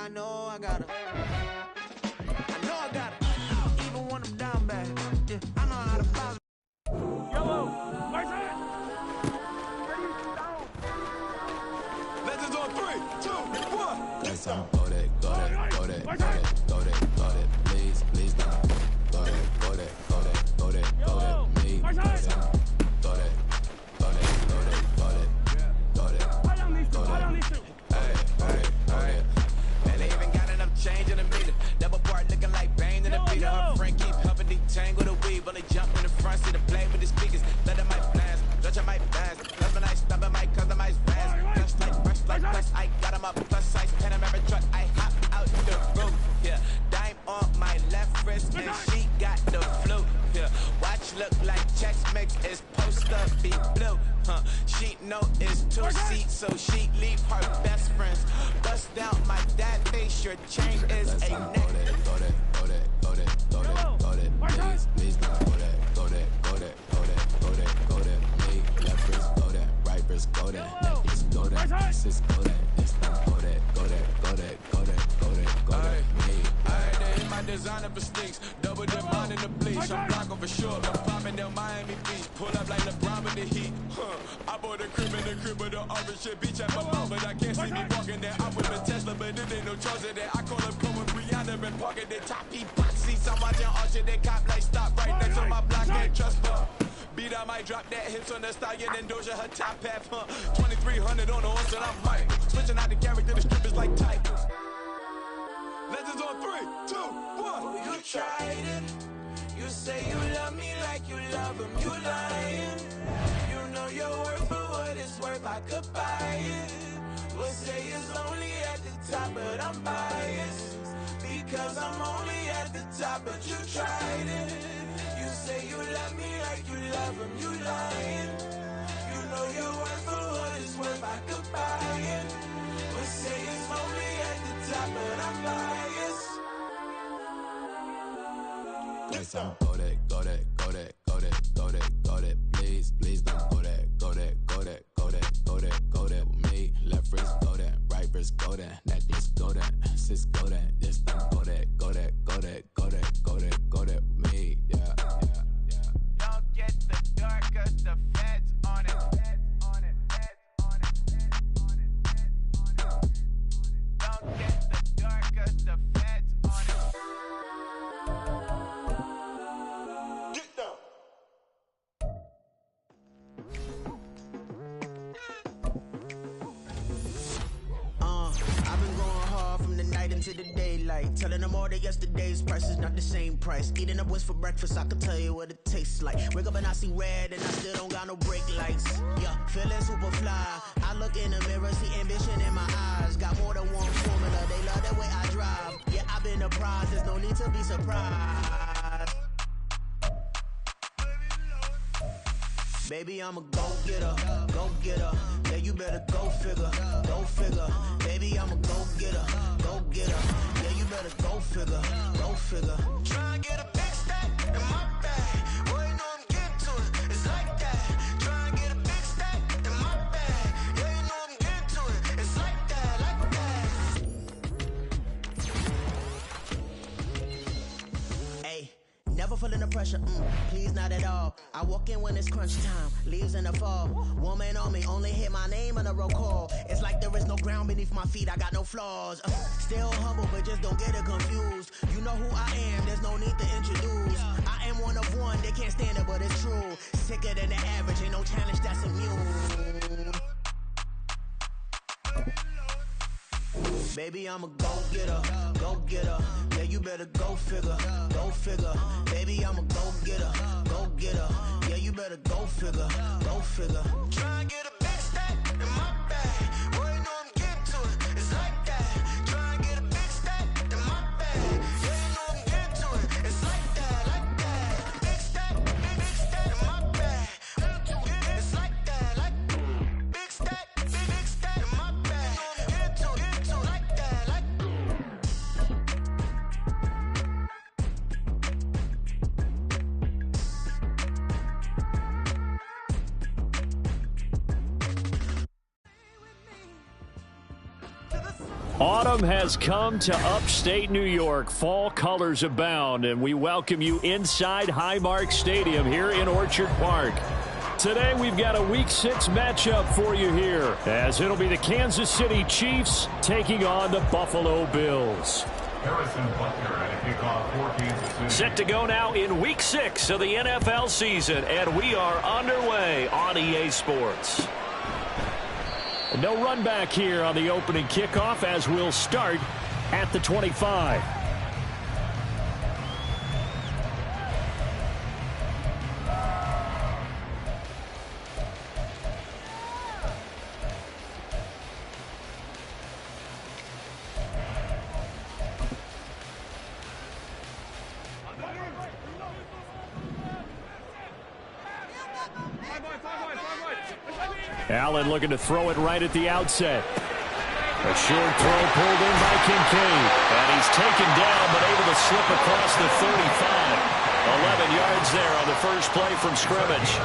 I know I got her. I know I got her. Even when I'm down bad. Yeah, I know how to follow. Yellow, right hand. Legends on 3, 2, 1. Let's go that, please don't. Go that, me. Go that. Man, they even got enough change in the meter. Double part looking like Bane in the beater. Her friend keep helping detangle the weave. Only jump in the front seat to play with the speakers. Let them might blast, Dutch I might blast. Husband I stop and might customize fast. Just like brush, I got him up plus size Panamera truck. I hop out the roof. Yeah, dime on my left wrist and she got the flu. Yeah, watch look like Chex Mix is poster be blue. She know it's 2 seats, so she leave her best friends. Bust down my dad face, your chain is a neck. Go that, please don't. Go that, me. Left wrist, go that, right wrist, go that, necklace, go that, sis, go that, it's not go that, me. I had to hit my designer for sneaks, double dip mine in the bleach. I'm Blanco for sure, I'm popping down Miami Beach. Pull up like LeBron with the heat. I bought a crib in the crib with the orange shit beach at my mom, but I can't see me walking there. I'm with a Tesla, but it ain't no charge of that. I call up Cohen, Brianna, been parking their top box seats. I'm watching Archer, they cop like stop right next to my block, can't trust her. Beat, I might drop that hips on the stallion and Doja, her top half, 2300 on the horse and I'm hype. Switching out the character, the strippers like typos. Legends on 3, 2, 1. Oh, you tried it. You say you love me like you love him. You lying. You know your worth for what it's worth. I could buy it. We'll say it's lonely at the top, but I'm biased because I'm only at the top. But you tried it. You say you love me like you love him. You lying. You know your worth for what it's worth. I could buy it. We'll say it's lonely at the top, but I'm biased. Let's go that, please don't. Go that, me. Left wrist, go that, right wrist, go that, necklace, go that, sis, go that, this don't go that, me. Yeah. Don't get the dark, cause the feds on it. Don't get the dark, cause the feds on it. Get down. I've been going hard from the night into the daylight, telling them all that yesterday's price is not the same price. Eating up what's for breakfast, I can tell you what it tastes like. Wake up and I see red and I still don't got no brake lights. Yeah, feeling super fly. I look in the mirror, see ambition in my eyes. Got more than one formula, they love the way I drive. Yeah, I've been apprised, there's no need to be surprised. Baby, I'm a go-getter. Yeah, you better go figure. Baby, I'm a go-getter. Yeah, you better go figure. Try and get a big stack in my bag. Boy, you know I'm getting to it. It's like that. Try and get a big stack in my bag. Yeah, you know I'm getting to it. It's like that. Hey, never feeling the pressure, please not at all. I walk in when it's crunch time, leaves in the fall. Woman on me, only hit my name on a roll call. It's like there is no ground beneath my feet, I got no flaws. Still humble, but just don't get it confused. You know who I am, there's no need to introduce. I am one of one, they can't stand it, but it's true. Sicker than the average, ain't no challenge that's immune. Baby, I'm a go-getter. Yeah, you better go figure. Baby, I'm a go-getter. Yeah, you better go figure. Try and get a big stack in my bag. Boy, you know I'm getting to it. It's like that. Try and get a big stack in my bag. Yeah, you know I'm getting to it. It's like that. Big stack in my bag. It's like that. Big stack in my bag. Get to like that. Autumn has come to upstate New York. Fall colors abound, and we welcome you inside Highmark Stadium here in Orchard Park. Today we've got a Week 6 matchup for you here, as it'll be the Kansas City Chiefs taking on the Buffalo Bills. Set to go now in Week 6 of the NFL season, and we are underway on EA Sports. No run back here on the opening kickoff, as we'll start at the 25. Allen looking to throw it right at the outset. A short throw pulled in by Kincaid. And he's taken down, but able to slip across the 35. 11 yards there on the first play from scrimmage.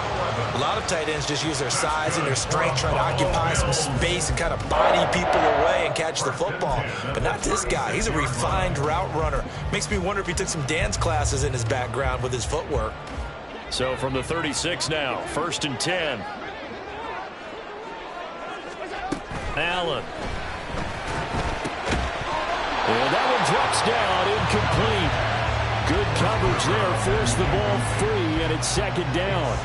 A lot of tight ends just use their size and their strength, trying to occupy some space and kind of body people away and catch the football. But not this guy. He's a refined route runner. Makes me wonder if he took some dance classes in his background with his footwork. So from the 36 now, 1st and 10. Allen. And that one drops down, incomplete. Good coverage there, forced the ball free, and it's 2nd down.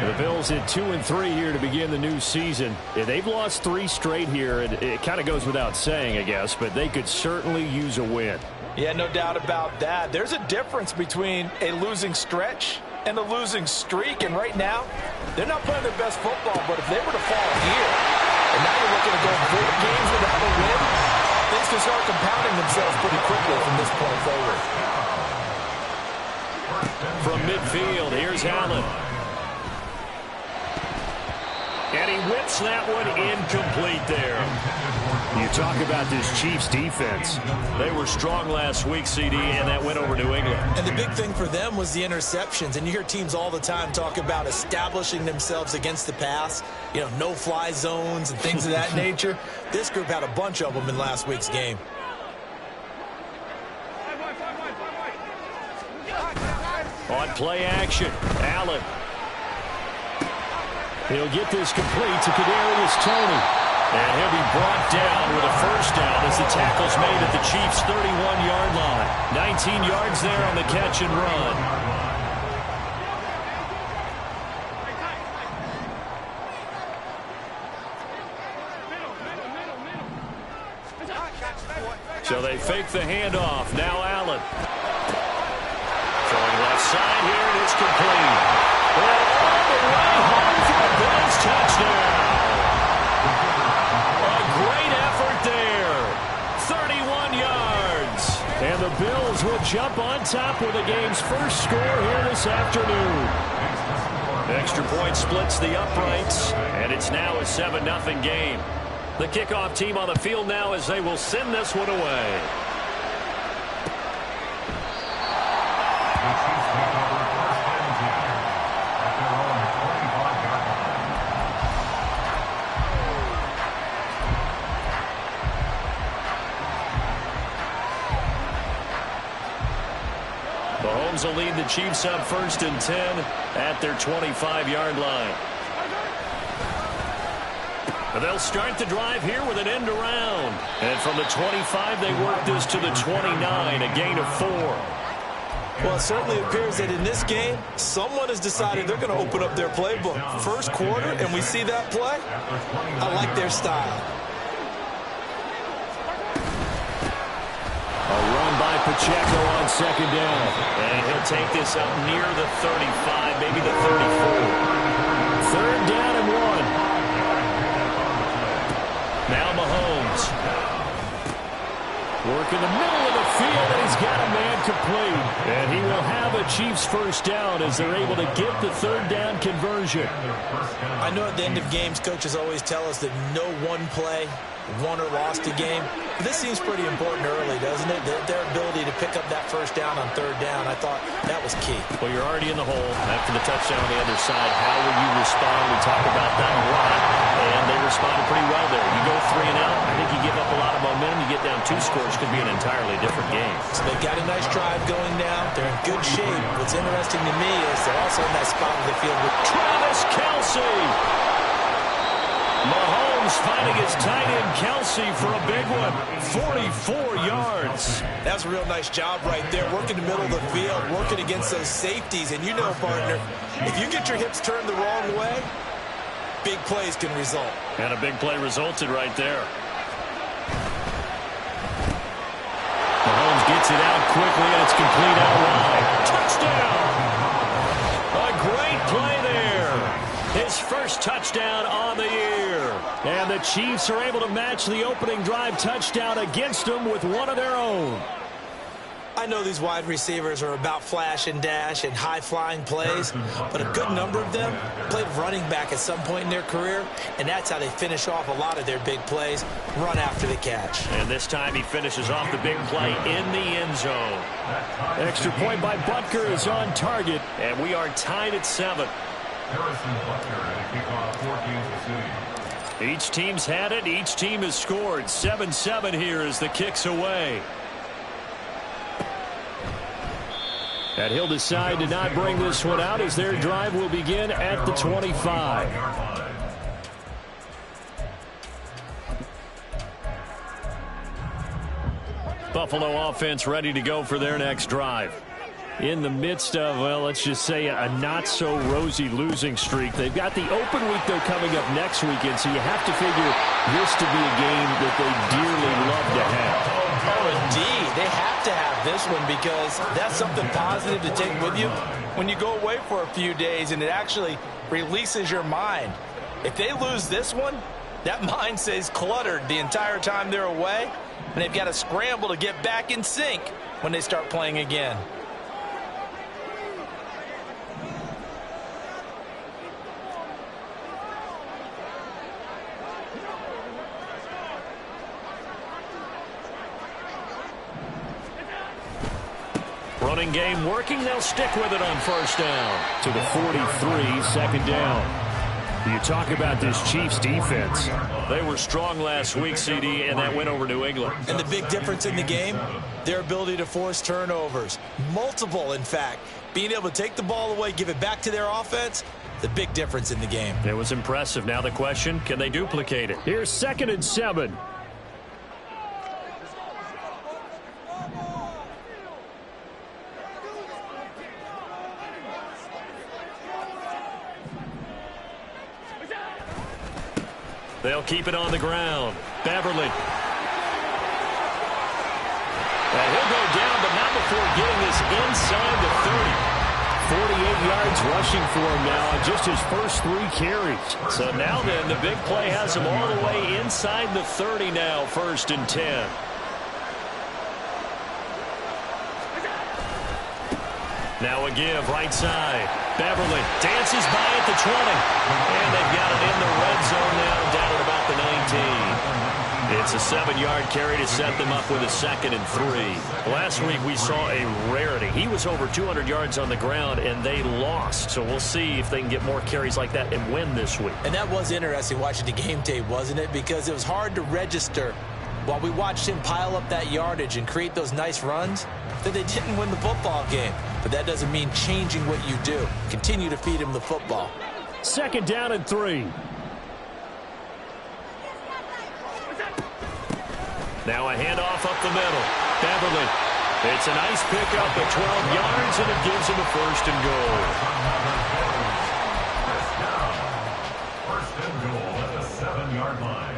The Bills at 2-3 here to begin the new season. They've lost 3 straight here, and it kind of goes without saying, I guess, but they could certainly use a win. Yeah, no doubt about that. There's a difference between a losing stretch and a losing streak, and right now, they're not playing their best football, but if they were to fall here, and now you're looking to go 4 games without a win, things can start compounding themselves pretty quickly from this point forward. From midfield, here's Allen. And he whips that one incomplete there. You talk about this Chiefs defense. They were strong last week, CD, and that went over New England. And the big thing for them was the interceptions. And you hear teams all the time talk about establishing themselves against the pass, you know, no-fly zones and things of that nature. This group had a bunch of them in last week's game. On play action, Allen. He'll get this complete to Kadarius Toney. And he'll be brought down with a first down as the tackle's made at the Chiefs' 31-yard line. 19 yards there on the catch and run. So they fake the handoff. Now Allen. Throwing left side here, and it's complete. Well, all the way home for the Bills touchdown. A great effort there. 31 yards. And the Bills will jump on top with the game's first score here this afternoon. Extra point splits the uprights, and it's now a 7-0 game. The kickoff team on the field now as they will send this one away. Mahomes will lead the Chiefs up 1st and 10 at their 25-yard line. They'll start the drive here with an end around. And from the 25, they work this to the 29, a gain of 4. Well, it certainly appears that in this game, someone has decided they're going to open up their playbook. First quarter, and we see that play. I like their style. A run by Pacheco on 2nd down. And he'll take this up near the 35, maybe the 34. 3rd down and 1. Now Mahomes. Working the middle of the field, and he's got a man complete. And he will have a Chiefs first down as they're able to get the 3rd down conversion. I know at the end of games, coaches always tell us that no one play won or lost a game. This seems pretty important early, doesn't it? Their ability to pick up that first down on third down, I thought that was key. Well, you're already in the hole after the touchdown on the other side. How will you respond? We talk about that a lot, and they responded pretty well there. You go 3 and out, I think you give up a lot of momentum. You get down 2 scores, could be an entirely different game. So they've got a nice drive going now. They're in good shape. What's interesting to me is they're also in that spot of the field with Travis Kelce. Mahomes finding his tight end Kelce for a big one. 44 yards. That's a real nice job right there, working the middle of the field, working against those safeties. And you know, partner, if you get your hips turned the wrong way, big plays can result. And a big play resulted right there. Mahomes gets it out quickly, and it's complete out wide. Touchdown! A great play there. His first touchdown on the year. And the Chiefs are able to match the opening drive touchdown against them with one of their own. I know these wide receivers are about flash and dash and high-flying plays, but a good number of them played running back at some point in their career, and that's how they finish off a lot of their big plays, run after the catch. And this time he finishes off the big play in the end zone. Extra point by Butker is on target, and we are tied at 7. Each team's had it. Each team has scored. 7-7 here as the kick's away. And he'll decide to not bring this one out as their drive will begin at the 25. Buffalo offense ready to go for their next drive. In the midst of, well, let's just say a not-so-rosy losing streak. They've got the open week, though, coming up next weekend, so you have to figure this to be a game that they dearly love to have. Oh, indeed. They have to have this one because that's something positive to take with you when you go away for a few days, and it actually releases your mind. If they lose this one, that mind stays cluttered the entire time they're away, and they've got to scramble to get back in sync when they start playing again. Running game working. They'll stick with it on first down. To the 43, second down. You talk about this Chiefs defense. They were strong last week, CD, and that went over New England. And the big difference in the game, their ability to force turnovers. Multiple, in fact. Being able to take the ball away, give it back to their offense, the big difference in the game. It was impressive. Now the question, can they duplicate it? Here's 2nd and 7. They'll keep it on the ground. Beverly. And he'll go down, but not before getting this inside the 30. 48 yards rushing for him now on just his first 3 carries. So now then, the big play has him all the way inside the 30 now, 1st and 10. Now a give, right side. Beverly dances by at the 20. And they've got it in the red zone now, down at about the 19. It's a 7-yard carry to set them up with a 2nd and 3. Last week we saw a rarity. He was over 200 yards on the ground, and they lost. So we'll see if they can get more carries like that and win this week. And that was interesting watching the game tape, wasn't it? Because it was hard to register while we watched him pile up that yardage and create those nice runs that they didn't win the football game. But that doesn't mean changing what you do. Continue to feed him the football. 2nd down and 3. Now a handoff up the middle. Beverly. It's a nice pickup at 12 yards, and it gives him a 1st and goal. First and goal at the 7-yard line.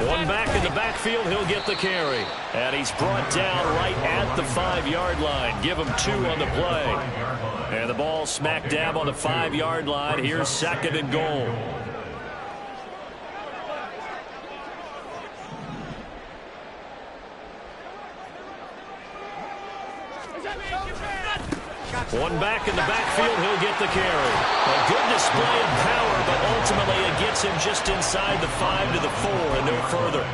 One back in the backfield, he'll get the carry. And he's brought down right at the 5-yard line. Give him 2 on the play. And the ball smack dab on the 5-yard line. Here's 2nd and goal. One back in the backfield, he'll get the carry. A good display of power, but ultimately it gets him just inside the 5 to the 4 and no further.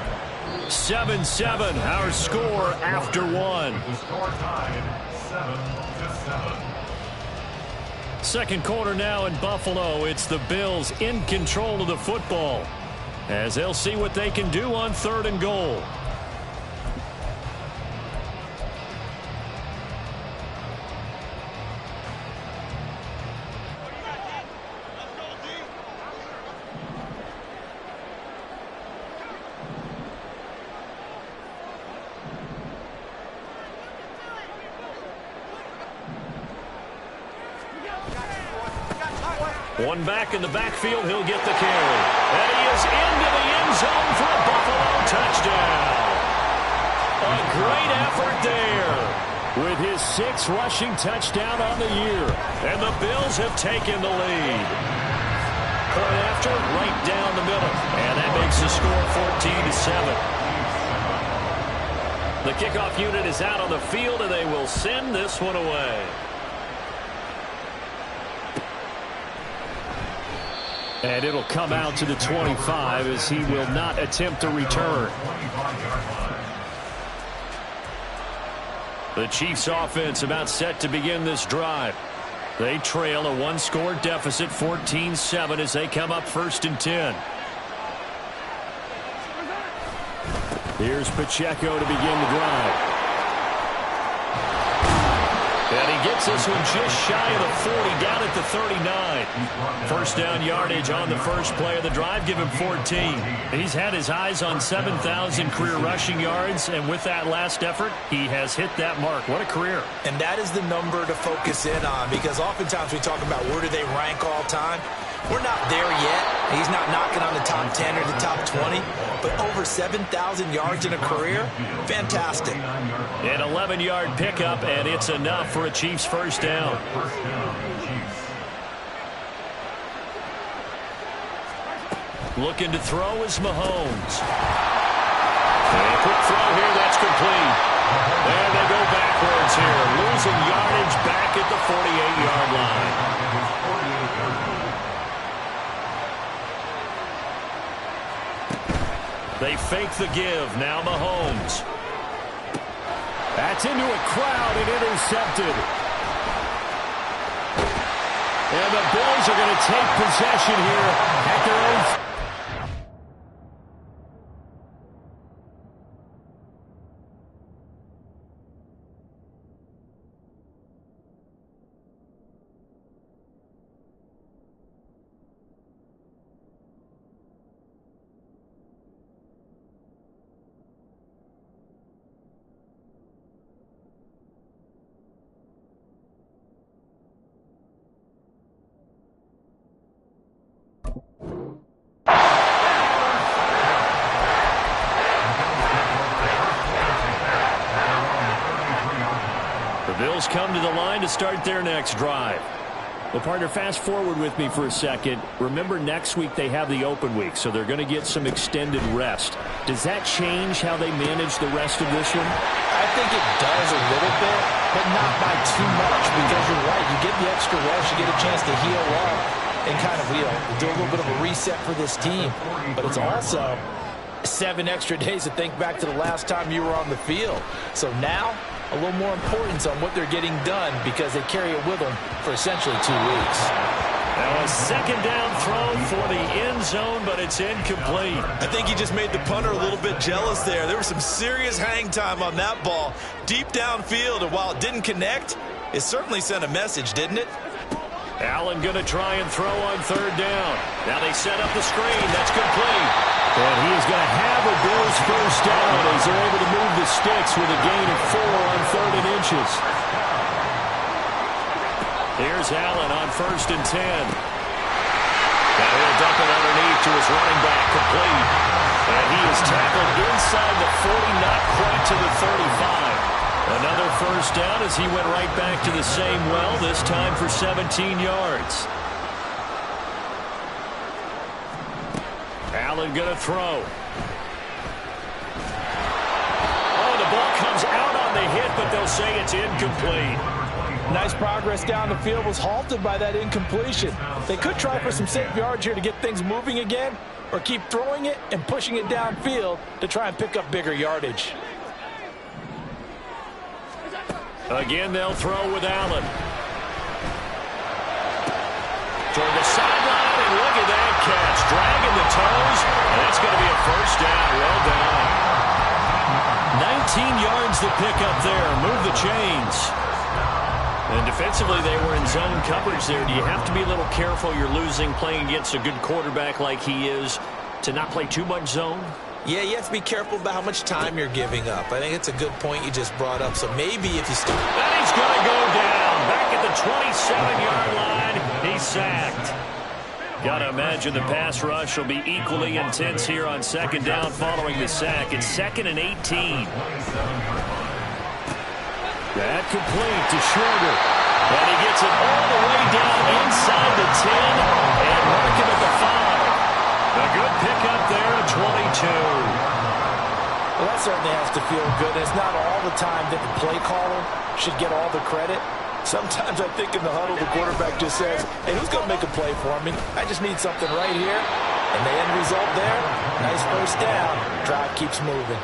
7-7, our score after one. The score tied 7-7. Second quarter now in Buffalo. It's the Bills in control of the football as they'll see what they can do on 3rd and goal. One back in the backfield, he'll get the carry. And he is into the end zone for a Buffalo touchdown. A great effort there with his 6th rushing touchdown on the year. And the Bills have taken the lead. Point after, right down the middle. And that makes the score 14-7. The kickoff unit is out on the field, and they will send this one away. And it'll come out to the 25 as he will not attempt to return. The Chiefs offense about set to begin this drive. They trail a 1-score deficit, 14-7, as they come up 1st and 10. Here's Pacheco to begin the drive. And he gets this one just shy of the 40, down at the 39. First down yardage on the first play of the drive, give him 14. He's had his eyes on 7,000 career rushing yards, and with that last effort, he has hit that mark. What a career. And that is the number to focus in on, because oftentimes we talk about where do they rank all time. We're not there yet. He's not knocking on the top 10 or the top 20, but over 7,000 yards in a career, fantastic. An 11-yard pickup, and it's enough for a Chiefs first down. Looking to throw is Mahomes. And a quick throw here, that's complete. And they go backwards here, losing yardage back at the 48-yard line. They fake the give. Now Mahomes. That's into a crowd and intercepted. And the Bills are going to take possession here at their own. Bills come to the line to start their next drive. Well, partner, fast forward with me for a second. Remember, next week they have the open week, so they're going to get some extended rest. Does that change how they manage the rest of this one? I think it does a little bit, but not by too much, because you're right. You get the extra rest, you get a chance to heal up and kind of do a little bit of a reset for this team. But it's also 7 extra days to think back to the last time you were on the field. So now, a little more importance on what they're getting done, because they carry it with them for essentially 2 weeks. Now a second down throw for the end zone, but it's incomplete. I think he just made the punter a little bit jealous there. There was some serious hang time on that ball deep downfield, and while it didn't connect, it certainly sent a message, didn't it? Allen going to try and throw on 3rd down. Now they set up the screen. That's complete. And he is going to have a Bills first down as they're able to move the sticks with a gain of 4 on 3rd and inches. Here's Allen on 1st and 10. Now he'll dump it underneath to his running back, complete. And he is tackled inside the 40, not quite to the 35. Another first down as he went right back to the same well, this time for 17 yards. Allen going to throw. Oh, the ball comes out on the hit, but they'll say it's incomplete. Nice progress down the field was halted by that incompletion. They could try for some safe yards here to get things moving again, or keep throwing it and pushing it downfield to try and pick up bigger yardage. Again, they'll throw with Allen. Toward the sideline, and look at that catch. Dragging the toes, and that's going to be a first down. Well done. 19 yards to pick up there. Move the chains. And defensively, they were in zone coverage there. Do you have to be a little careful? You're losing playing against a good quarterback like he is to not play too much zone? Yeah, you have to be careful about how much time you're giving up. I think it's a good point you just brought up. So maybe if you start... And he's going to go down. Back at the 27-yard line. He's sacked. Got to imagine the pass rush will be equally intense here on second down following the sack. It's 2nd and 18. That complete to Shorter. And he gets it all the way down inside the 10 and marking at the 5. A good pickup there at 22. Well, that certainly has to feel good. It's not all the time that the play caller should get all the credit. Sometimes I think in the huddle, the quarterback just says, hey, who's going to make a play for me? I just need something right here. And the end result there, nice first down. Drive keeps moving.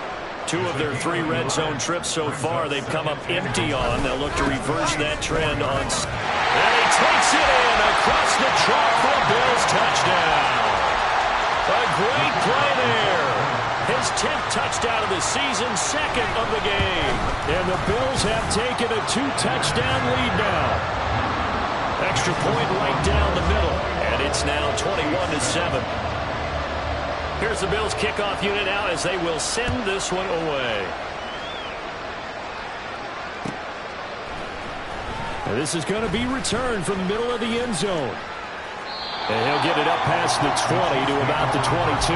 2 of their 3 red zone trips so far they've come up empty on. They'll look to reverse that trend on. And he takes it in across the chalk for a Bills touchdown. A great play there. His 10th touchdown of the season, 2nd of the game. And the Bills have taken a 2-touchdown lead now. Extra point right down the middle. And it's now 21-7. Here's the Bills kickoff unit now as they will send this one away. And this is going to be returned from the middle of the end zone. And he'll get it up past the 20 to about the 22.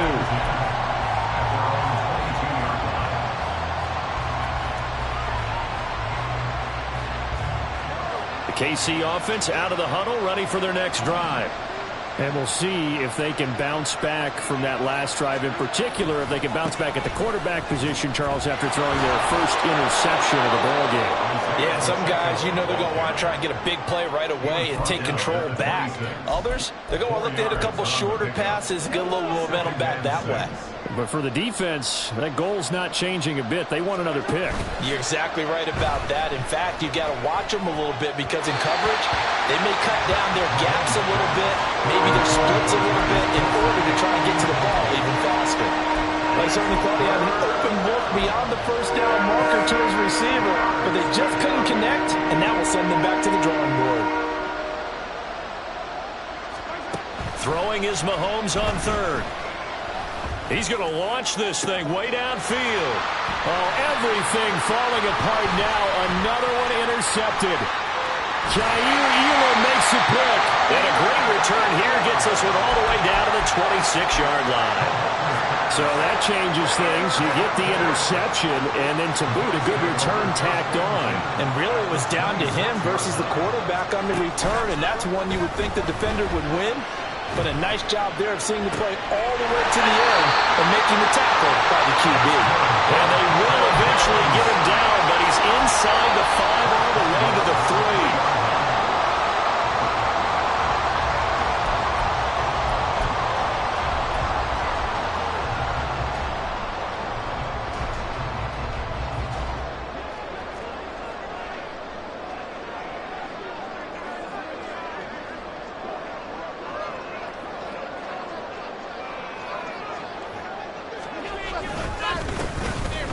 The KC offense out of the huddle, ready for their next drive. And we'll see if they can bounce back from that last drive, in particular if they can bounce back at the quarterback position, Charles, after throwing their first interception of the ballgame. Yeah, some guys, you know they're going to want to try and get a big play right away and take control back. Others, they're going to look to hit a couple shorter passes, get a little momentum back that way. But for the defense, that goal's not changing a bit. They want another pick. You're exactly right about that. In fact, you got to watch them a little bit because in coverage, they may cut down their gaps a little bit, maybe their splits a little bit in order to try and get to the ball even faster. They certainly thought he had an open look beyond the first down marker to his receiver, but they just couldn't connect, and that will send them back to the drawing board. Throwing is Mahomes on 3rd. He's going to launch this thing way downfield. Oh, everything falling apart now. Another one intercepted. Jair Elam makes a pick. And a great return here gets this one all the way down to the 26-yard line. So that changes things. You get the interception, and then to boot, a good return tacked on. And really it was down to him versus the quarterback on the return, and that's one you would think the defender would win. But a nice job there of seeing the play all the way to the end and making the tackle by the QB. And they will eventually get him down, but he's inside the 5 all the way to the 3.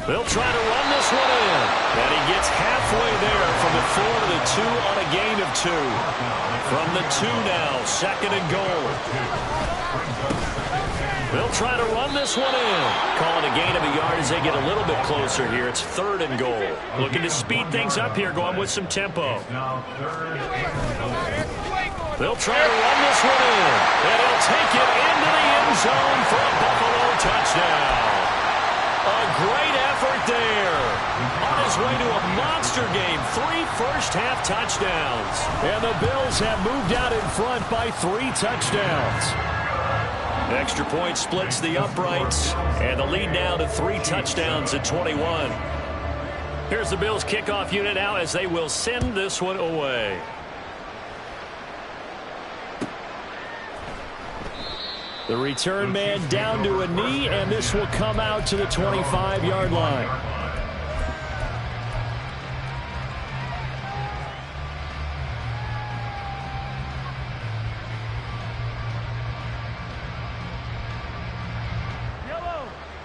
They'll try to run this one in. And he gets halfway there from the 4 to the 2 on a gain of 2. From the 2 now, 2nd and goal. They'll try to run this one in. Calling a gain of a yard as they get a little bit closer here. It's 3rd and goal. Looking to speed things up here, going with some tempo. They'll try to run this one in. And he'll take it into the end zone for a Buffalo touchdown. A great effort there. On his way to a monster game. 3 first-half touchdowns. And the Bills have moved out in front by 3 touchdowns. Extra point splits the uprights. And the lead now to 3 touchdowns at 21. Here's the Bills kickoff unit now as they will send this one away. The return man down to a knee, and this will come out to the 25-yard line.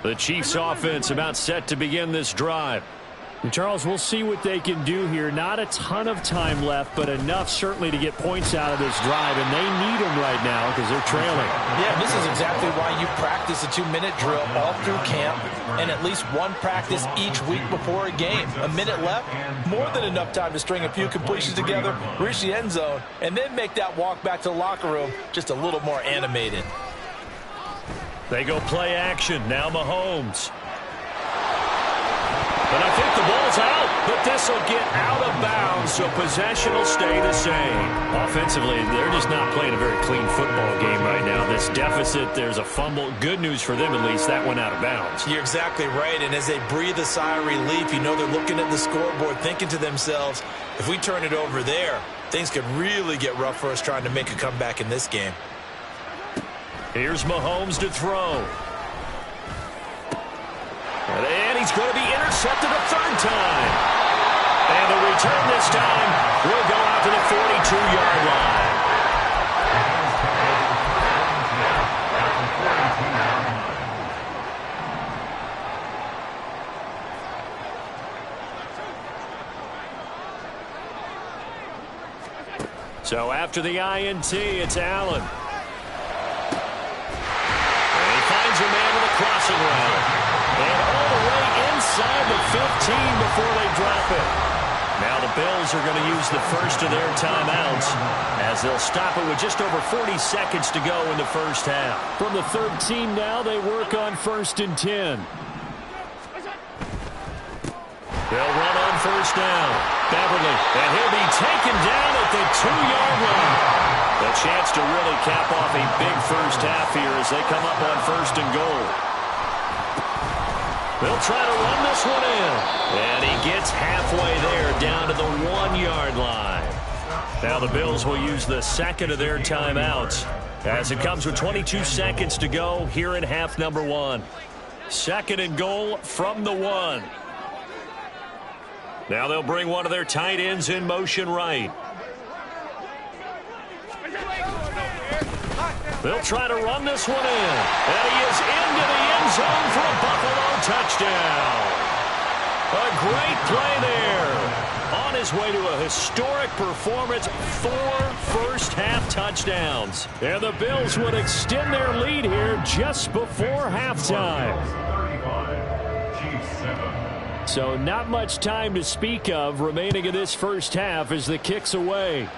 The Chiefs offense about set to begin this drive. And Charles, we'll see what they can do here. Not a ton of time left, but enough certainly to get points out of this drive, and they need them right now because they're trailing. Yeah, this is exactly why you practice a 2-minute drill all through camp and at least one practice each week before a game. A minute left, more than enough time to string a few completions together, reach the end zone, and then make that walk back to the locker room just a little more animated. They go play action. Now Mahomes. But I think the ball's out, but this will get out of bounds, so possession will stay the same. Offensively, they're just not playing a very clean football game right now. This deficit, there's a fumble. Good news for them, at least. That went out of bounds. You're exactly right, and as they breathe a sigh of relief, you know they're looking at the scoreboard, thinking to themselves, if we turn it over there, things could really get rough for us trying to make a comeback in this game. Here's Mahomes to throw. And he's going to be intercepted a third time. And the return this time will go out to the 42-yard line. So after the INT, it's Allen. And he finds a man with a crossing route. And all the way inside the 15 before they drop it. Now the Bills are going to use the first of their timeouts as they'll stop it with just over 40 seconds to go in the first half. From the 13 now, they work on 1st and 10. They'll run on first down. Beverly, and he'll be taken down at the 2-yard line. A chance to really cap off a big first half here as they come up on 1st and goal. They'll try to run this one in. And he gets halfway there down to the 1-yard line. Now the Bills will use the second of their timeouts as it comes with 22 seconds to go here in half number 1. 2nd and goal from the 1. Now they'll bring one of their tight ends in motion right. They'll try to run this one in. And he is into the end zone for a Buffalo touchdown. A great play there. On his way to a historic performance, 4 first-half touchdowns. And the Bills would extend their lead here just before halftime. So not much time to speak of remaining in this first half as the kick's away.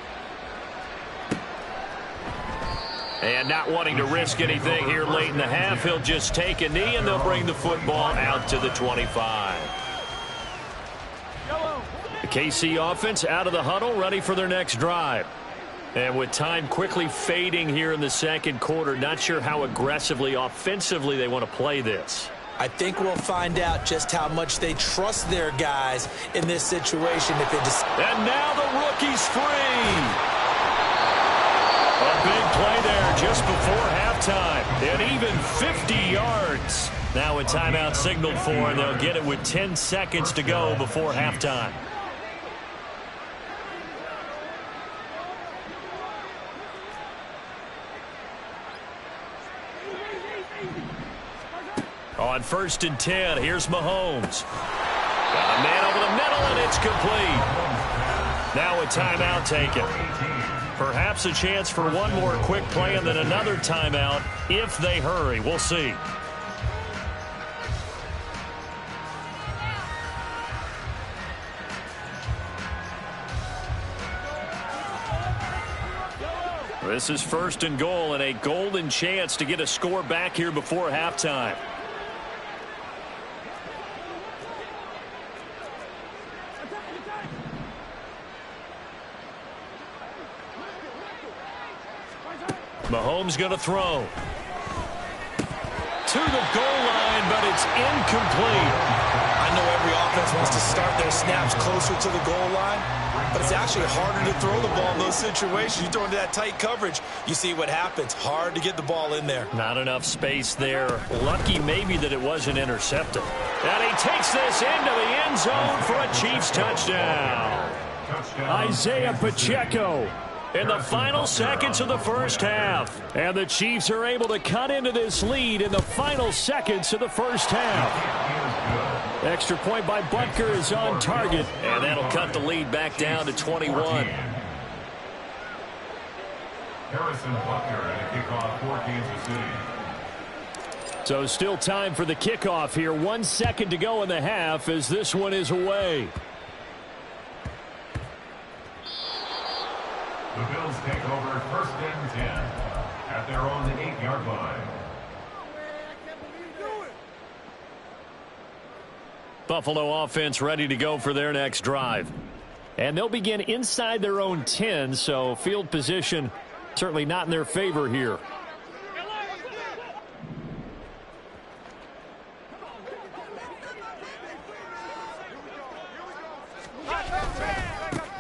And not wanting to risk anything here late in the half, he'll just take a knee and they'll bring the football out to the 25. The KC offense out of the huddle, ready for their next drive. And with time quickly fading here in the second quarter, not sure how aggressively, offensively they want to play this. I think we'll find out just how much they trust their guys in this situation. If they just... And now the rookie's free. A big play there just before halftime. And even 50 yards. Now a timeout signaled for, and they'll get it with 10 seconds to go before halftime. On 1st and 10, here's Mahomes. Got a man over the middle, and it's complete. Now a timeout taken. Perhaps a chance for one more quick play and then another timeout if they hurry. We'll see. This is 1st and goal and a golden chance to get a score back here before halftime. Mahomes going to throw. To the goal line, but it's incomplete. I know every offense offense wants to start their snaps closer to the goal line, but it's actually harder to throw the ball in those situations. You throw into that tight coverage, you see what happens. Hard to get the ball in there. Not enough space there. Lucky maybe that it wasn't intercepted. And he takes this into the end zone for a Chiefs touchdown. Isaiah Pacheco in the final seconds of the first half. And the Chiefs are able to cut into this lead in the final seconds of the first half. Extra point by Butker is on target, and that'll cut the lead back down to 21. Harrison Butker at a kickoff for Kansas City. So still time for the kickoff here. 1 second to go in the half as this one is away. The Bills take over 1st and 10 at their own 8-yard line. Buffalo offense ready to go for their next drive. And they'll begin inside their own 10, so field position certainly not in their favor here.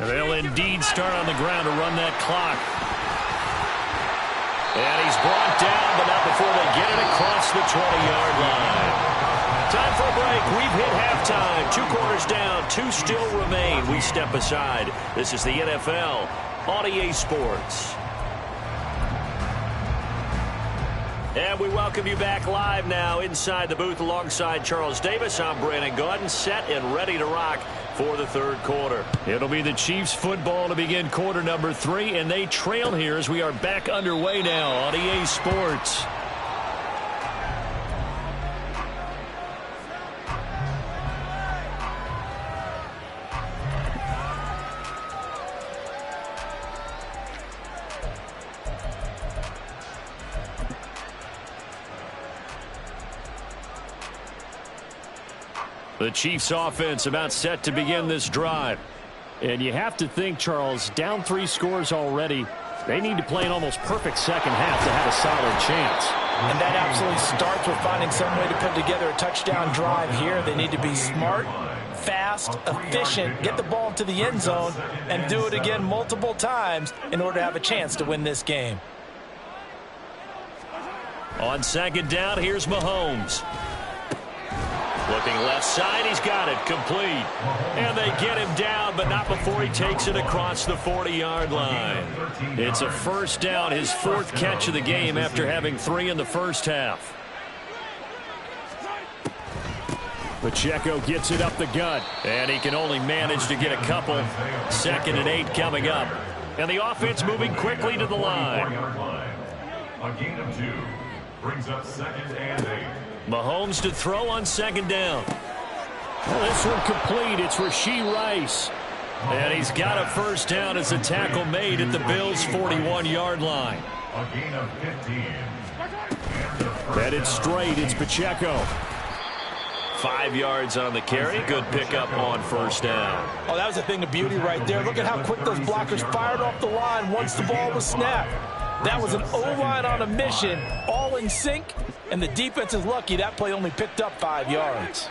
They'll indeed start on the ground to run that clock. And he's brought down, but not before they get it across the 20-yard line. Time for a break. We've hit halftime. 2 quarters down. 2 still remain. We step aside. This is the NFL on EA Sports. And we welcome you back live now inside the booth alongside Charles Davis. I'm Brandon Gaudin, set and ready to rock for the third quarter. It'll be the Chiefs football to begin quarter number 3, and they trail here as we are back underway now on EA Sports. The Chiefs offense about set to begin this drive. And you have to think, Charles, down 3 scores already. They need to play an almost perfect second half to have a solid chance. And that absolutely starts with finding some way to put together a touchdown drive here. They need to be smart, fast, efficient, get the ball to the end zone, and do it again multiple times in order to have a chance to win this game. On second down, here's Mahomes. Looking left side, he's got it, complete. And they get him down, but not before he takes it across the 40-yard line. It's a first down, his 4th catch of the game after having 3 in the first half. Pacheco gets it up the gut, and he can only manage to get a couple. 2nd and 8 coming up. And the offense moving quickly to the line. A gain of 2 brings up 2nd and 8. Mahomes to throw on second down. Well, this one complete. It's Rashee Rice. And he's got a first down as a tackle made at the Bills' 41-yard line. A gain of 15. Headed straight, it's Pacheco. 5 yards on the carry. Good pickup on first down. Oh, that was a thing of beauty right there. Look at how quick those blockers fired off the line once the ball was snapped. That was an O-line on a mission, all in sync, and the defense is lucky that play only picked up 5 yards.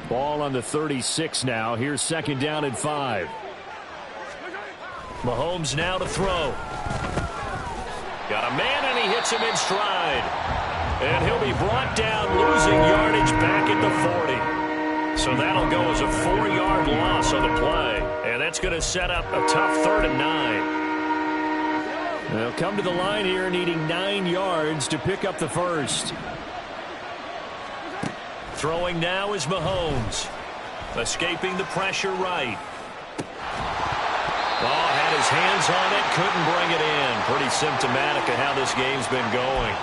Ball on the 36 now. Here's second down and 5. Mahomes now to throw. Got a man, and he hits him in stride. And he'll be brought down, losing yardage back at the 40. So that'll go as a 4-yard loss on the play. And that's going to set up a tough 3rd and 9. They'll come to the line here needing 9 yards to pick up the first. Throwing now is Mahomes. Escaping the pressure right. Oh, had his hands on it, couldn't bring it in. Pretty symptomatic of how this game's been going.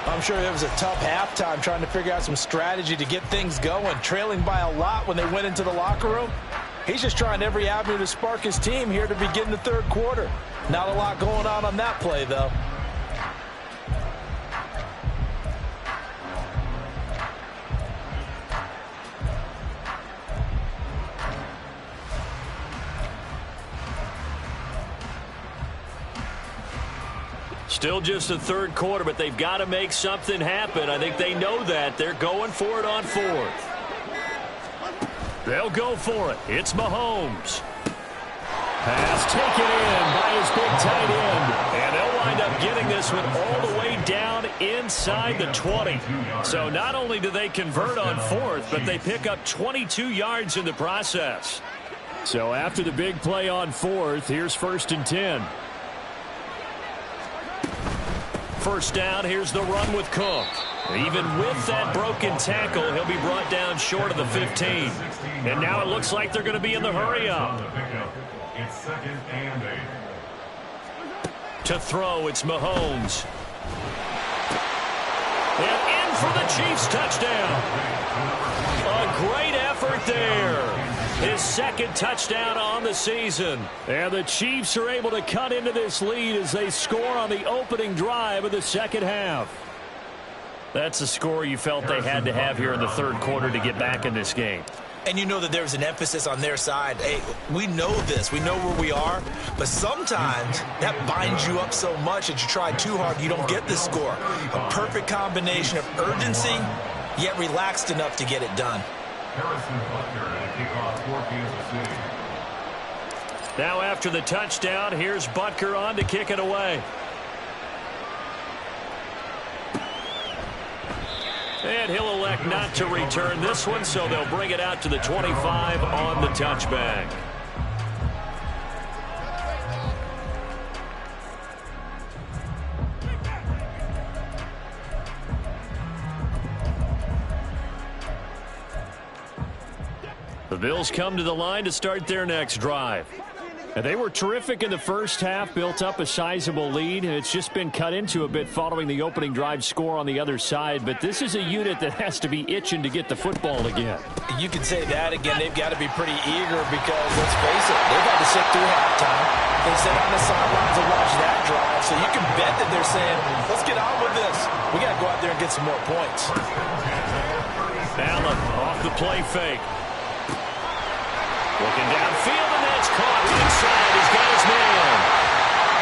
I'm sure it was a tough halftime trying to figure out some strategy to get things going. Trailing by a lot when they went into the locker room. He's just trying every avenue to spark his team here to begin the third quarter. Not a lot going on that play, though. Still just the third quarter, but they've got to make something happen. I think they know that. They're going for it on 4th. They'll go for it. It's Mahomes. Pass taken in by his big tight end. And they'll wind up getting this one all the way down inside the 20. So not only do they convert on fourth, but they pick up 22 yards in the process. So after the big play on fourth, here's 1st and 10. First down, here's the run with Cook. Even with that broken tackle, he'll be brought down short of the 15. And now it looks like they're going to be in the hurry-up. It's 2nd and 8. To throw, it's Mahomes. And in for the Chiefs touchdown. A great effort there. His 2nd touchdown on the season. And the Chiefs are able to cut into this lead as they score on the opening drive of the second half. That's a score you felt they had to have here in the third quarter to get back in this game. And you know that there's an emphasis on their side. Hey, we know this. We know where we are. But sometimes that binds you up so much that you try too hard, you don't get the score. A perfect combination of urgency, yet relaxed enough to get it done. Harrison Butker and a kickoff for Kansas City. Now after the touchdown, here's Butker on to kick it away. And he'll elect not to return this one, so they'll bring it out to the 25 on the touchback. The Bills come to the line to start their next drive. And they were terrific in the first half, built up a sizable lead, and it's just been cut into a bit following the opening drive score on the other side. But this is a unit that has to be itching to get the football again. You could say that again. They've got to be pretty eager because, let's face it, they've had to sit through halftime. They sit on the sidelines and watch that drive. So you can bet that they're saying, let's get on with this. We got to go out there and get some more points. Allen off the play fake. Looking downfield, and that's caught inside. He's got his man.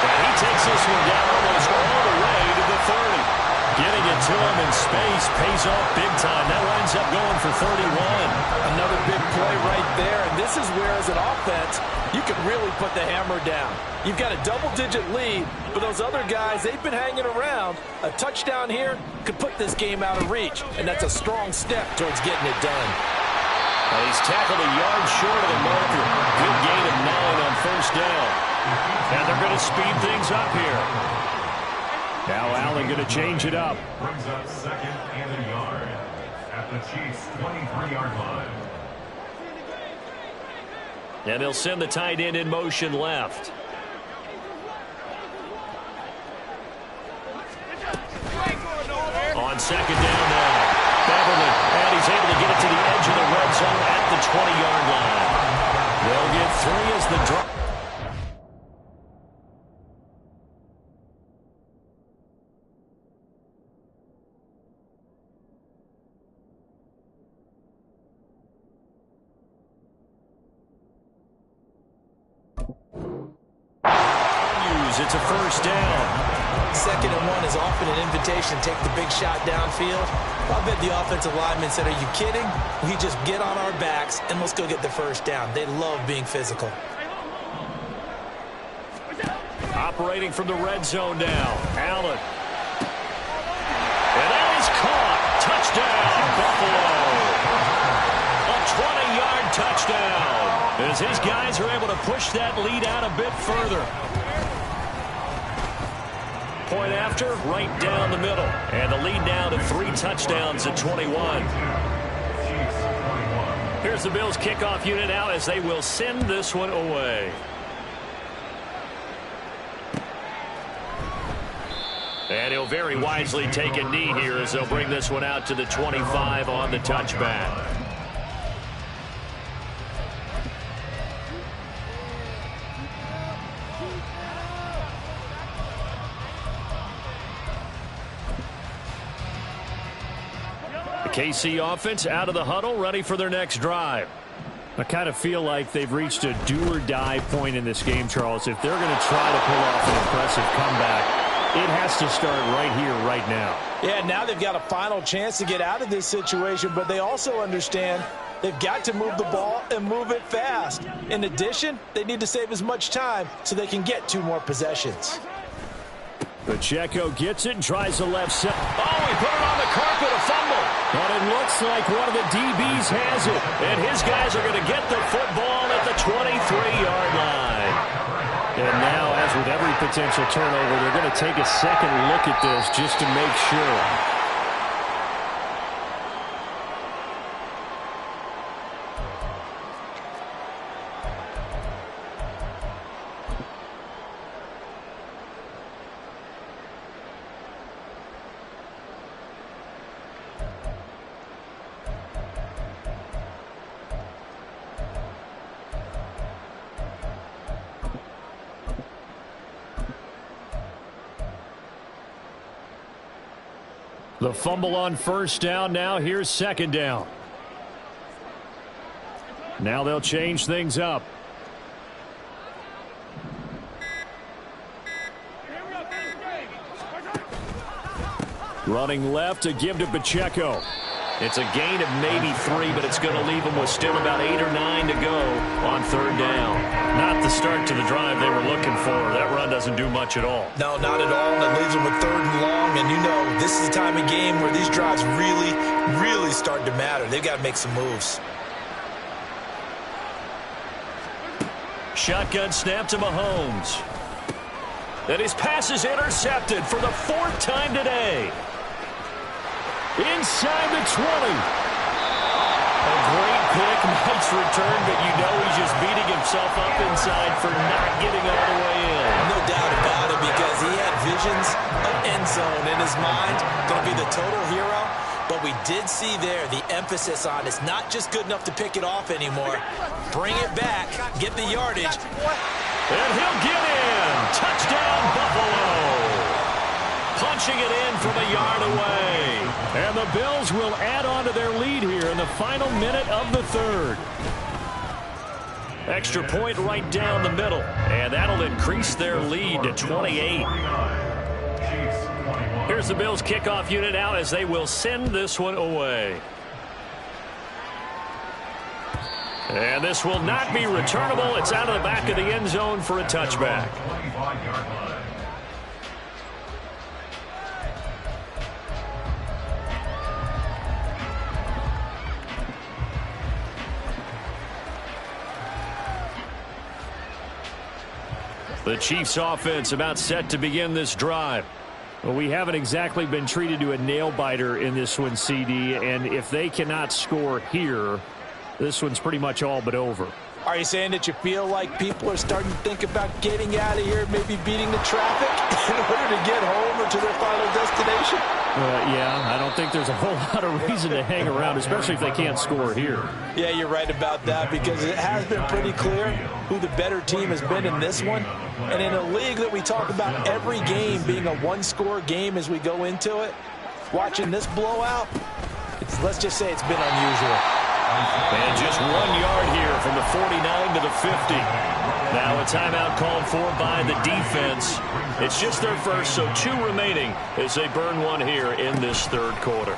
And he takes this one down almost all the way to the 30. Getting it to him in space pays off big time. That winds up going for 31. Another big play right there. And this is where, as an offense, you can really put the hammer down. You've got a double-digit lead, but those other guys, they've been hanging around. A touchdown here could put this game out of reach, and that's a strong step towards getting it done. Well, he's tackled a yard short of the marker. Good gain of 9 on first down. And they're going to speed things up here. Now Allen going to change it up. Brings up 2nd and a yard at the Chiefs' 23-yard line. And they'll send the tight end in motion left. On second down now. Beverly, and he's able to get it to the edge of the red zone at the 20-yard line. They'll get 3 as the drop. It's a first down. 2nd and 1 is often an invitation to take the big shot downfield. I bet the offensive lineman said, are you kidding? We just get on our backs and let's go get the first down. They love being physical. Operating from the red zone now. Allen. And that is caught. Touchdown, Buffalo. A 20-yard touchdown. As his guys are able to push that lead out a bit further. Point after, right down the middle. And the lead now to 3 touchdowns at 21. Here's the Bills kickoff unit out as they will send this one away. And he'll very wisely take a knee here as they'll bring this one out to the 25 on the touchback. KC offense out of the huddle, ready for their next drive. I kind of feel like they've reached a do-or-die point in this game, Charles. If they're going to try to pull off an impressive comeback, it has to start right here, right now. Yeah, now they've got a final chance to get out of this situation, but they also understand They've got to move the ball and move it fast. In addition, they need to save as much time so they can get 2 more possessions. Pacheco gets it and tries the left side. Oh, he put it on the carpet, a fumble. But it looks like one of the DBs has it. And his guys are going to get the football at the 23-yard line. And now, as with every potential turnover, they're going to take a second look at this just to make sure. The fumble on first down. Now here's second down. Now they'll change things up. Running left to give to Pacheco. It's a gain of maybe 3, but it's going to leave them with still about 8 or 9 to go on third down. Not the start to the drive they were looking for. That run doesn't do much at all. No, not at all, and it leaves them with 3rd and long. And you know, this is the time of game where these drives really start to matter. They've got to make some moves. Shotgun snap to Mahomes. And his pass is intercepted for the 4th time today. Inside the 20. A great pick, nice return, but you know he's just beating himself up inside for not getting all the way in. No doubt about it, because he had visions of end zone in his mind. Going to be the total hero. But we did see there the emphasis on it's not just good enough to pick it off anymore. Bring it back, get the yardage. And he'll get in. Touchdown, Buffalo. Punching it in from a yard away. And the Bills will add on to their lead here in the final minute of the 3rd. Extra point right down the middle. And that'll increase their lead to 28. Here's the Bills kickoff unit out as they will send this one away. And this will not be returnable. It's out of the back of the end zone for a touchback. The Chiefs offense about set to begin this drive. Well, we haven't exactly been treated to a nail-biter in this one, CD, and if they cannot score here, this one's pretty much all but over. Are you saying that you feel like people are starting to think about getting out of here, maybe beating the traffic in order to get home or to their final destination? Yeah, I don't think there's a whole lot of reason to hang around, especially if they can't score here. Yeah, you're right about that, because it has been pretty clear who the better team has been in this one. And in a league that we talk about every game being a one-score game as we go into it, watching this blowout, let's just say it's been unusual. And just 1 yard here from the 49 to the 50. Now a timeout called for by the defense. It's just their first, so 2 remaining as they burn one here in this 3rd quarter.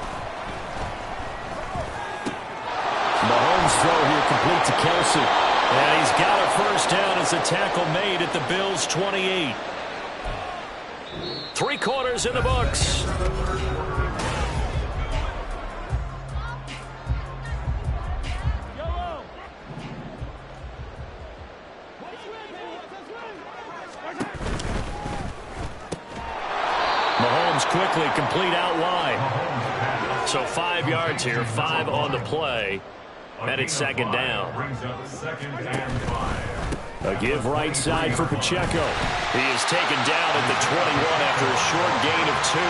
Mahomes' throw here complete to Kelsey. And he's got a first down as a tackle made at the Bills' 28. 3 quarters in the books. Mahomes quickly complete out wide. So 5 yards here, 5 on the play. And it's second down. A give right side for Pacheco. He is taken down at the 21 after a short gain of 2.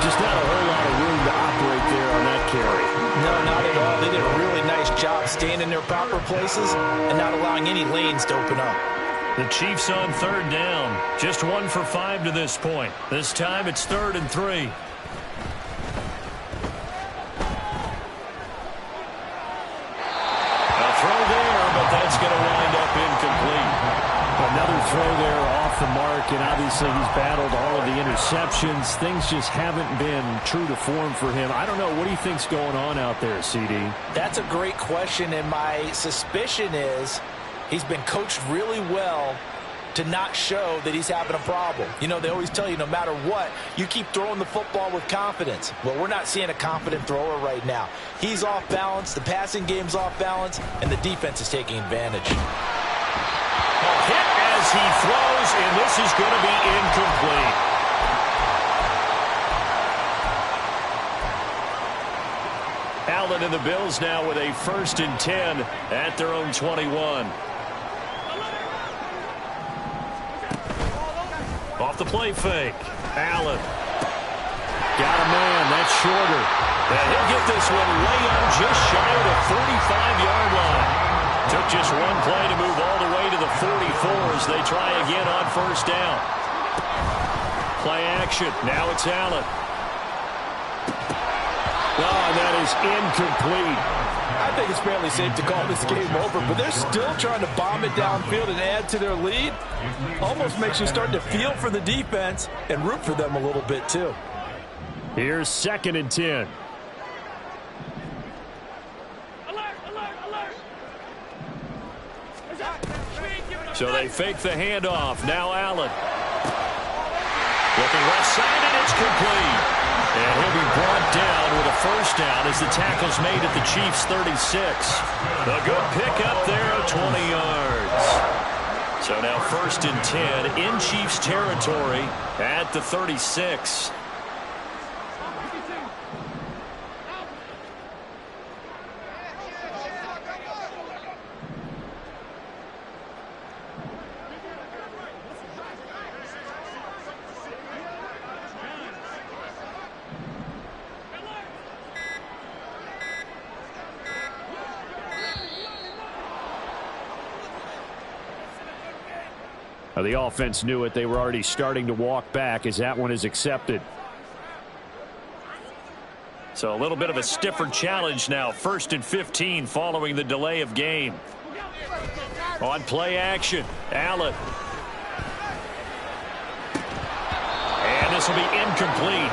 Just not a whole lot of room to operate there on that carry. No, not at all. They did a really nice job staying in their proper places and not allowing any lanes to open up. The Chiefs on 3rd down. Just 1 for 5 to this point. This time it's 3rd and 3. Throw there, but that's going to wind up incomplete. And Another throw there off the mark, and obviously he's battled all of the interceptions. Things just haven't been true to form for him. I don't know. What do you think's going on out there, CD? That's a great question, and my suspicion is he's been coached really well to not show that he's having a problem. You know, they always tell you no matter what, you keep throwing the football with confidence. Well, we're not seeing a confident thrower right now. He's off balance, the passing game's off balance, and the defense is taking advantage. Hit as he throws, and this is going to be incomplete. Allen and the Bills now with a 1st and 10 at their own 21. Off the play fake. Allen. Got a man. That's shorter. And he'll get this one way up just shy of the 45-yard line. Took just one play to move all the way to the 44 as they try again on 1st down. Play action. Now it's Allen. Oh, and that is incomplete. I think it's fairly safe to call this game over, but they're still trying to bomb it downfield and add to their lead. Almost makes you start to feel for the defense and root for them a little bit too. Here's 2nd and 10. So they fake the handoff. Now Allen. Looking left side, and it's complete. And he'll be brought down with a 1st down as the tackle's made at the Chiefs' 36. A good pickup there of 20 yards. So now 1st and 10 in Chiefs territory at the 36. The offense knew it. They were already starting to walk back as that one is accepted. So a little bit of a stiffer challenge now. 1st and 15 following the delay of game. On play action, Allen. And this will be incomplete.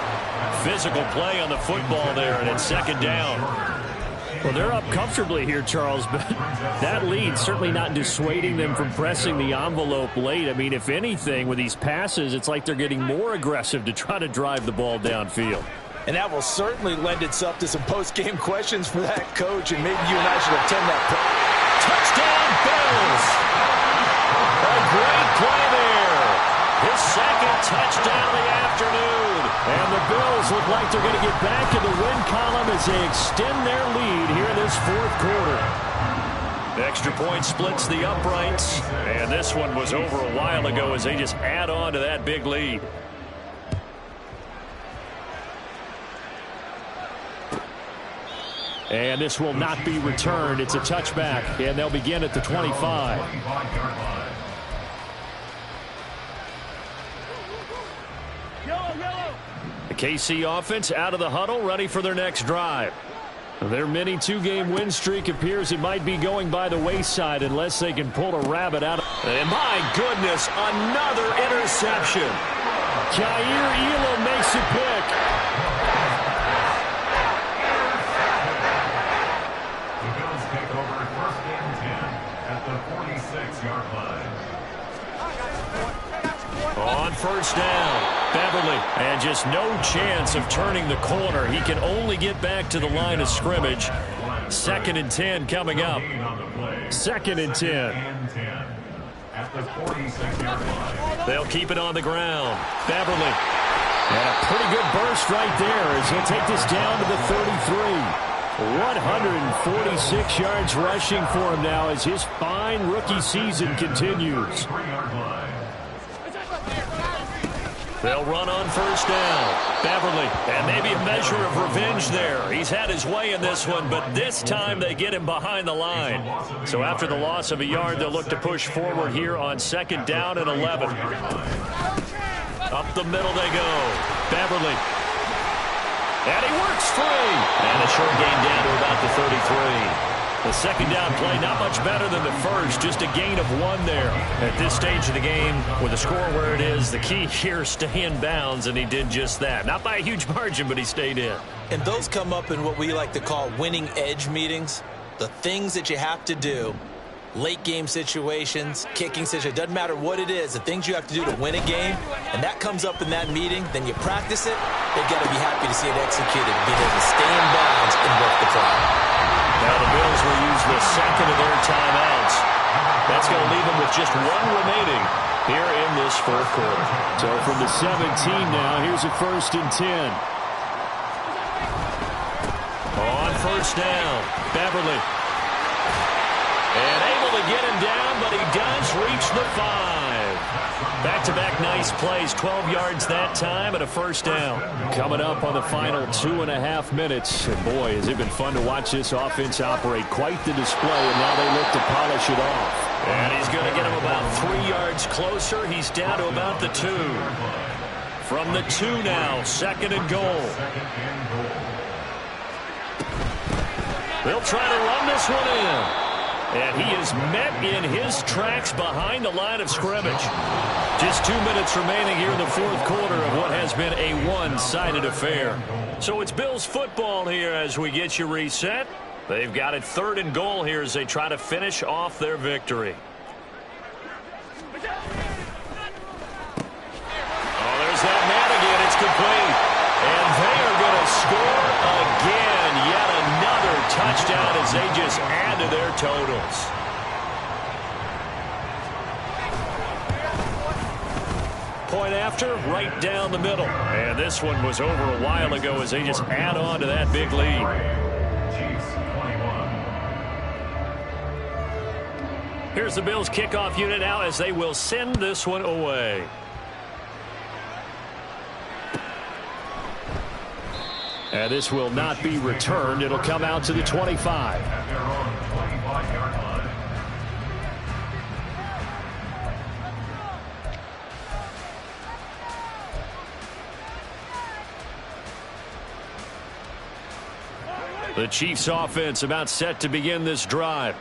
Physical play on the football there, and it's 2nd down. Well, they're up comfortably here, Charles, but that lead certainly not dissuading them from pressing the envelope late. I mean, if anything, with these passes, it's like they're getting more aggressive to try to drive the ball downfield. And that will certainly lend itself to some post-game questions for that coach, and maybe you and I should attend that. Touchdown, Bills! A great play there. His 2nd touchdown of the afternoon. And the Bills look like they're going to get back in the win column as they extend their lead here in this 4th quarter. Extra point splits the uprights. And this one was over a while ago as they just add on to that big lead. And this will not be returned. It's a touchback, and they'll begin at the 25. The KC offense out of the huddle, ready for their next drive. Their mini 2-game win streak appears it might be going by the wayside unless they can pull a rabbit out. And my goodness, another interception. Jair Elam makes a pick. The Bills take over 1st and 10 at the 46-yard line. On 1st down, Beverly, and just no chance of turning the corner. He can only get back to the line of scrimmage. 2nd and 10 coming up. 2nd and 10. At the 46-yard line. They'll keep it on the ground. Beverly. And a pretty good burst right there as he'll take this down to the 33. 146 yards rushing for him now as his fine rookie season continues. 3-yard line. They'll run on 1st down. Beverly, and maybe a measure of revenge there. He's had his way in this one, but this time they get him behind the line. So after the loss of a yard, they'll look to push forward here on 2nd down and 11. Up the middle they go. Beverly. And he works free. And a short gain down to about the 33. The second down play, not much better than the first, just a gain of 1 there. At this stage of the game, with the score where it is, the key here is stay in bounds, and he did just that. Not by a huge margin, but he stayed in. And those come up in what we like to call winning edge meetings. The things that you have to do, late game situations, kicking situations, doesn't matter what it is, the things you have to do to win a game, and that comes up in that meeting, then you practice it, they've got to be happy to see it executed, being able to stay in bounds and work the clock. Now the Bills will use the second of their timeouts. That's going to leave them with just 1 remaining here in this fourth quarter. So from the 17 now, here's a 1st and 10. On first down, Beverly. And able to get him down, but he does reach the 5. Back-to-back nice plays, 12 yards that time and a first down. Coming up on the final 2.5 minutes. And boy, has it been fun to watch this offense operate. Quite the display, and now they look to polish it off. And he's going to get him about 3 yards closer. He's down to about the 2. From the 2 now, 2nd and goal. They'll try to run this one in. And he is met in his tracks behind the line of scrimmage. Just 2 minutes remaining here in the fourth quarter of what has been a one-sided affair. So it's Bills football here as we get you reset. They've got it 3rd and goal here as they try to finish off their victory. Oh, there's that man again. It's complete. And they are going to score again. Yet another touchdown as they just add to their totals. Point after, right down the middle. And this one was over a while ago as they just add on to that big lead. Here's the Bills kickoff unit now as they will send this one away. And this will not be returned. It'll come out to the 25. The Chiefs offense about set to begin this drive.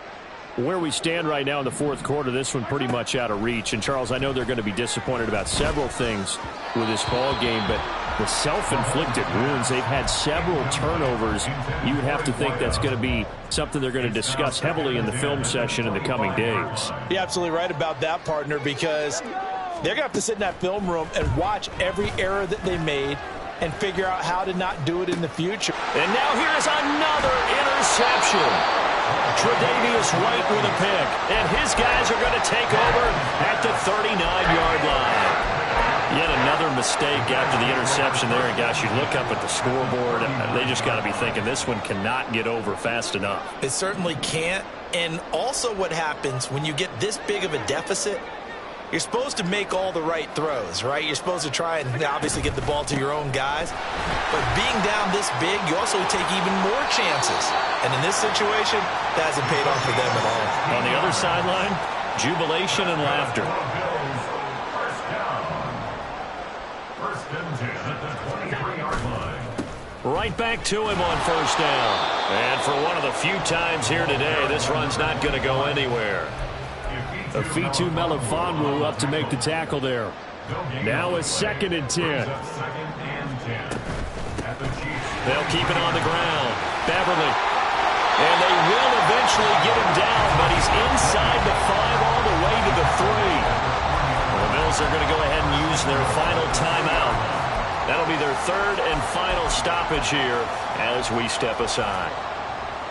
Where we stand right now in the fourth quarter, this one pretty much out of reach. And, Charles, I know they're going to be disappointed about several things with this ball game, but the self-inflicted wounds, they've had several turnovers. You would have to think that's going to be something they're going to discuss heavily in the film session in the coming days. You're absolutely right about that, partner, because they're going to have to sit in that film room and watch every error that they made and figure out how to not do it in the future. And now here's another interception. Tre'Davious White with a pick, and his guys are going to take over at the 39-yard line. Yet another mistake after the interception there, and gosh, you look up at the scoreboard, and they just got to be thinking this one cannot get over fast enough. It certainly can't, and also what happens when you get this big of a deficit, you're supposed to make all the right throws, right? You're supposed to try and obviously get the ball to your own guys. But being down this big, you also take even more chances. And in this situation, that hasn't paid off for them at all. On the other sideline, jubilation and laughter. First and 10 at the 23-yard line. Right back to him on first down. And for one of the few times here today, this run's not going to go anywhere. Afitu Melifonwu up to make the tackle there. Now a 2nd and 10. They'll keep it on the ground. Beverly. And they will eventually get him down, but he's inside the 5 all the way to the 3. Well, the Bills are going to go ahead and use their final timeout. That'll be their 3rd and final stoppage here as we step aside.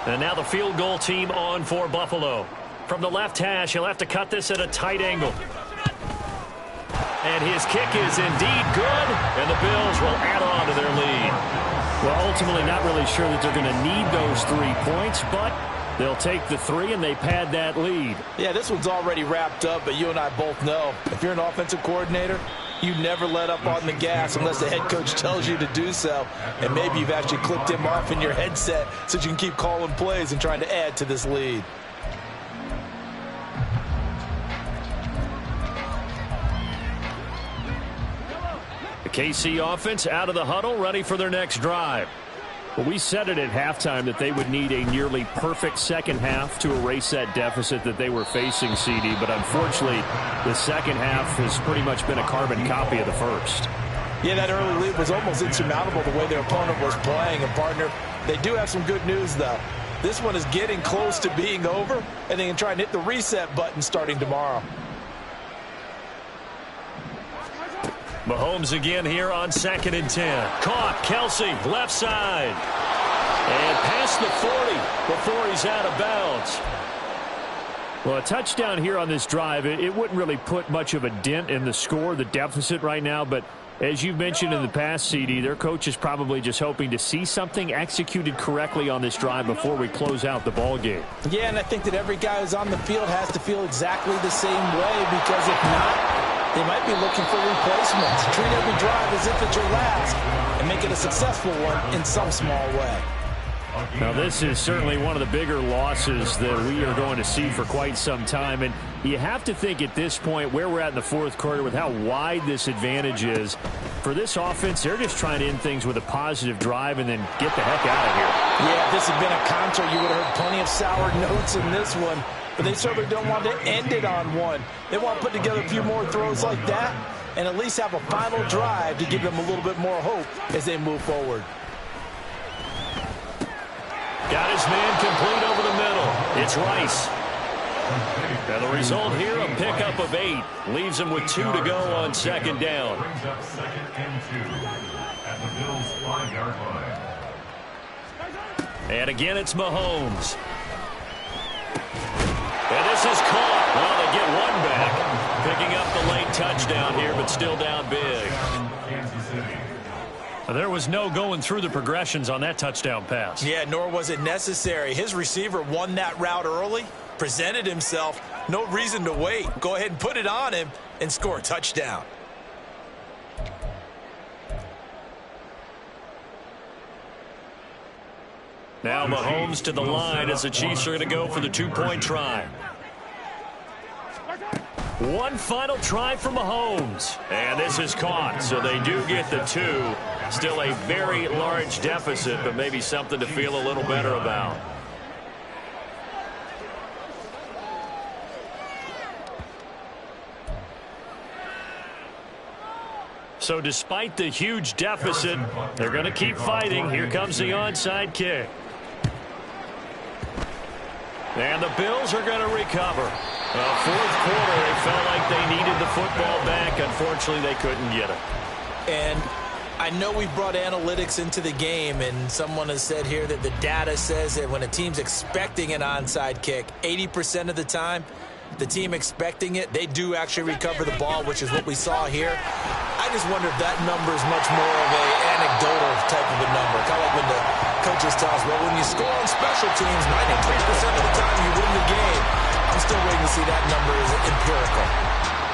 And now the field goal team on for Buffalo. From the left hash, he'll have to cut this at a tight angle. And his kick is indeed good, and the Bills will add on to their lead. Well, ultimately not really sure that they're going to need those 3 points, but they'll take the 3 and they pad that lead. Yeah, this one's already wrapped up, but you and I both know if you're an offensive coordinator, you never let up on the gas unless the head coach tells you to do so. And maybe you've actually clicked him off in your headset so you can keep calling plays and trying to add to this lead. The KC offense out of the huddle, ready for their next drive. Well, we said it at halftime that they would need a nearly perfect second half to erase that deficit that they were facing, CD. But unfortunately, the second half has pretty much been a carbon copy of the first. Yeah, that early lead was almost insurmountable the way their opponent was playing. And, partner, they do have some good news, though. This one is getting close to being over, and they can try and hit the reset button starting tomorrow. Mahomes again here on 2nd and 10. Caught, Kelsey, left side. And past the 40 before he's out of bounds. Well, a touchdown here on this drive, it wouldn't really put much of a dent in the score, the deficit right now, but as you've mentioned in the past, CD, their coach is probably just hoping to see something executed correctly on this drive before we close out the ball game. Yeah, and I think that every guy who's on the field has to feel exactly the same way, because if not, they might be looking for replacements. Treat every drive as if it's your last and make it a successful one in some small way. Now, this is certainly one of the bigger losses that we are going to see for quite some time. And you have to think at this point where we're at in the fourth quarter with how wide this advantage is. For this offense, they're just trying to end things with a positive drive and then get the heck out of here. Yeah, if this had been a concert, you would have heard plenty of sour notes in this one. But they certainly don't want to end it on one. They want to put together a few more throws like that and at least have a final drive to give them a little bit more hope as they move forward. Got his man complete over the middle. It's Rice. Now the result here, a pickup of 8. Leaves him with 2 to go on 2nd down. Brings up 2nd and 2 at the Bills' 5-yard line. And again, it's Mahomes. And this is caught. Well, they get one back. Picking up the late touchdown here, but still down big. Kansas City. There was no going through the progressions on that touchdown pass. Yeah, nor was it necessary. His receiver won that route early, presented himself, no reason to wait. Go ahead and put it on him and score a touchdown. Now Mahomes to the line as the Chiefs are going to go for the 2-point try. One final try from Mahomes. And this is caught, so they do get the 2. Still a very large deficit, but maybe something to feel a little better about. So despite the huge deficit, they're going to keep fighting. Here comes the onside kick. And the Bills are going to recover. Well, fourth quarter, they felt like they needed the football back. Unfortunately, they couldn't get it. And I know we brought analytics into the game, and someone has said here that the data says that when a team's expecting an onside kick, 80% of the time, the team expecting it, they do actually recover the ball, which is what we saw here. I just wonder if that number is much more of an anecdotal type of a number. Kind of like when the coaches tell us, well, when you score on special teams, 93% of the time you win the game. I'm still waiting to see that number is empirical.